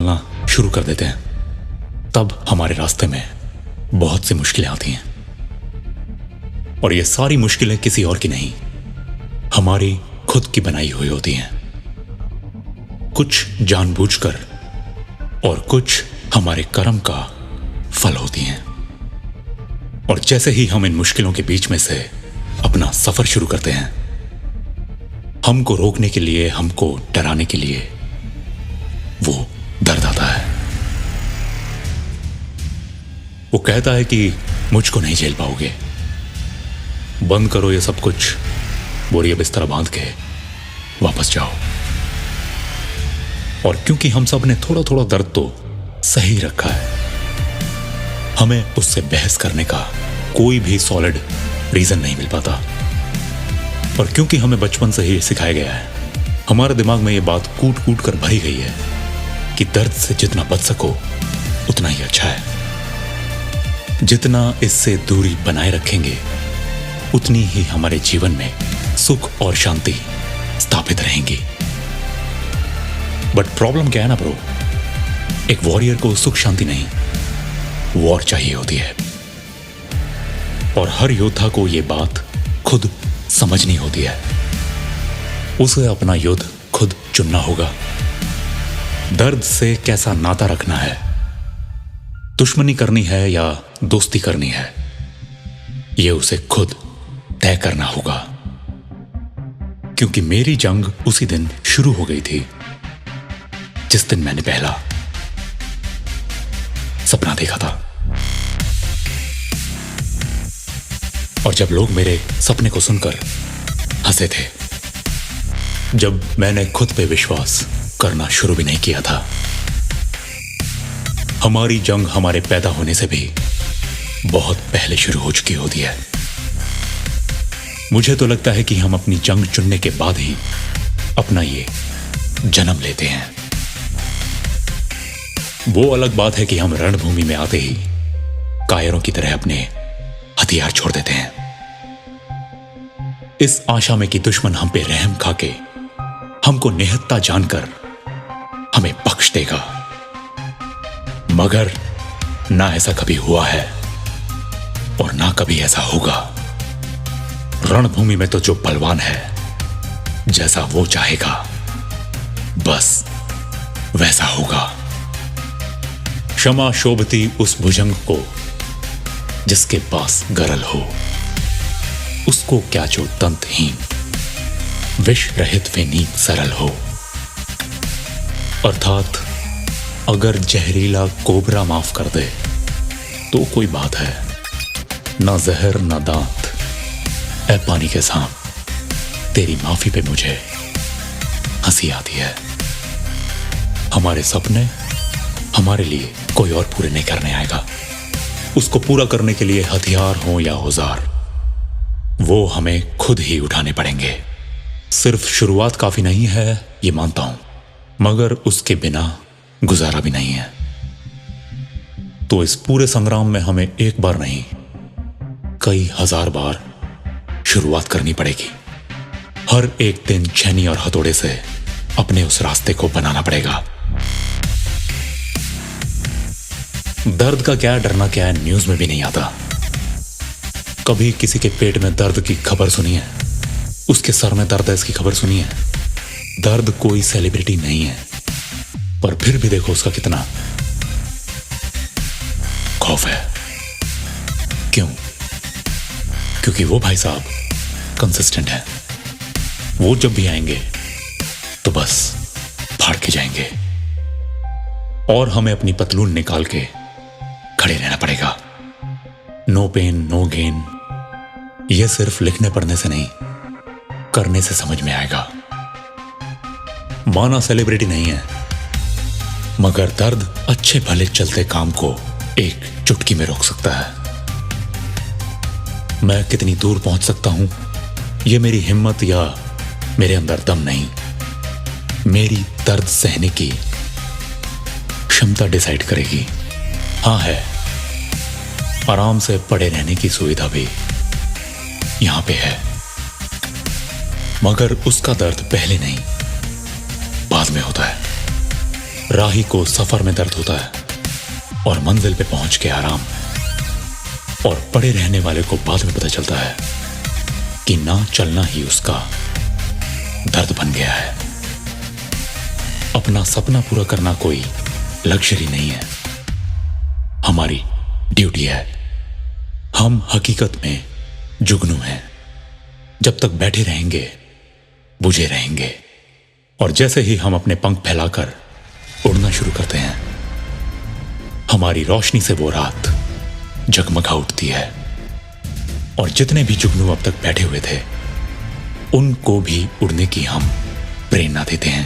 चलना शुरू कर देते हैं, तब हमारे रास्ते में बहुत सी मुश्किलें आती हैं। और ये सारी मुश्किलें किसी और की नहीं, हमारी खुद की बनाई हुई होती हैं। कुछ जानबूझकर और कुछ हमारे कर्म का फल होती हैं। और जैसे ही हम इन मुश्किलों के बीच में से अपना सफर शुरू करते हैं, हमको रोकने के लिए, हमको डराने के लिए वो दर्द आता है। वो कहता है कि मुझको नहीं झेल पाओगे, बंद करो ये सब कुछ, बोरिया बिस्तर बांध के वापस जाओ। और क्योंकि हम सब ने थोड़ा थोड़ा दर्द तो सही रखा है, हमें उससे बहस करने का कोई भी सॉलिड रीजन नहीं मिल पाता। और क्योंकि हमें बचपन से ही सिखाया गया है, हमारे दिमाग में यह बात कूट कूट कर भरी गई है कि दर्द से जितना बच सको उतना ही अच्छा है। जितना इससे दूरी बनाए रखेंगे, उतनी ही हमारे जीवन में सुख और शांति स्थापित रहेंगी। बट प्रॉब्लम क्या है ना ब्रो, एक वॉरियर को सुख शांति नहीं, वॉर चाहिए होती है। और हर योद्धा को यह बात खुद समझनी होती है। उसे अपना युद्ध खुद चुनना होगा। दर्द से कैसा नाता रखना है, दुश्मनी करनी है या दोस्ती करनी है, यह उसे खुद तय करना होगा। क्योंकि मेरी जंग उसी दिन शुरू हो गई थी जिस दिन मैंने पहला सपना देखा था। और जब लोग मेरे सपने को सुनकर हंसे थे, जब मैंने खुद पे विश्वास करना शुरू भी नहीं किया था। हमारी जंग हमारे पैदा होने से भी बहुत पहले शुरू हो चुकी होती है। मुझे तो लगता है कि हम अपनी जंग चुनने के बाद ही अपना ये जन्म लेते हैं। वो अलग बात है कि हम रणभूमि में आते ही कायरों की तरह अपने हथियार छोड़ देते हैं, इस आशा में कि दुश्मन हम पे रहम खाके हमको निहत्ता जानकर हमें बख्श देगा। मगर ना ऐसा कभी हुआ है और ना कभी ऐसा होगा। रणभूमि में तो जो बलवान है, जैसा वो चाहेगा बस वैसा होगा। क्षमा शोभती उस भुजंग को जिसके पास गरल हो, उसको क्या जो तंतहीन विष रहित वे नींद सरल हो। अर्थात अगर जहरीला कोबरा माफ कर दे तो कोई बात है, ना जहर ना दांत, ऐ पानी के सांप, तेरी माफी पे मुझे हंसी आती है। हमारे सपने हमारे लिए कोई और पूरे नहीं करने आएगा। उसको पूरा करने के लिए हथियार हो या औजार, वो हमें खुद ही उठाने पड़ेंगे। सिर्फ शुरुआत काफी नहीं है, ये मानता हूं, मगर उसके बिना गुजारा भी नहीं है। तो इस पूरे संग्राम में हमें एक बार नहीं, कई हजार बार शुरुआत करनी पड़ेगी। हर एक दिन छेनी और हथौड़े से अपने उस रास्ते को बनाना पड़ेगा। दर्द का क्या डरना क्या है, न्यूज में भी नहीं आता। कभी किसी के पेट में दर्द की खबर सुनी है? उसके सर में दर्द है इसकी खबर सुनी है? दर्द कोई सेलिब्रिटी नहीं है, पर फिर भी देखो उसका कितना खौफ है। क्यों? क्योंकि वो भाई साहब कंसिस्टेंट है। वो जब भी आएंगे तो बस फाड़ के जाएंगे और हमें अपनी पतलून निकाल के खड़े रहना पड़ेगा। नो पेन नो गेन, यह सिर्फ लिखने पढ़ने से नहीं, करने से समझ में आएगा। माना सेलिब्रिटी नहीं है, मगर दर्द अच्छे भले चलते काम को एक चुटकी में रोक सकता है। मैं कितनी दूर पहुंच सकता हूं, यह मेरी हिम्मत या मेरे अंदर दम नहीं, मेरी दर्द सहने की क्षमता डिसाइड करेगी। हाँ है, आराम से पड़े रहने की सुविधा भी यहां पे है, मगर उसका दर्द पहले नहीं बाद में होता है। राही को सफर में दर्द होता है और मंजिल पे पहुंच के आराम, और पड़े रहने वाले को बाद में पता चलता है कि ना चलना ही उसका दर्द बन गया है। अपना सपना पूरा करना कोई लग्जरी नहीं है, हमारी ड्यूटी है। हम हकीकत में जुगनू हैं। जब तक बैठे रहेंगे बुझे रहेंगे, और जैसे ही हम अपने पंख फैलाकर उड़ना शुरू करते हैं, हमारी रोशनी से वो रात जगमगा उठती है। और जितने भी जुगनू अब तक बैठे हुए थे, उनको भी उड़ने की हम प्रेरणा देते हैं।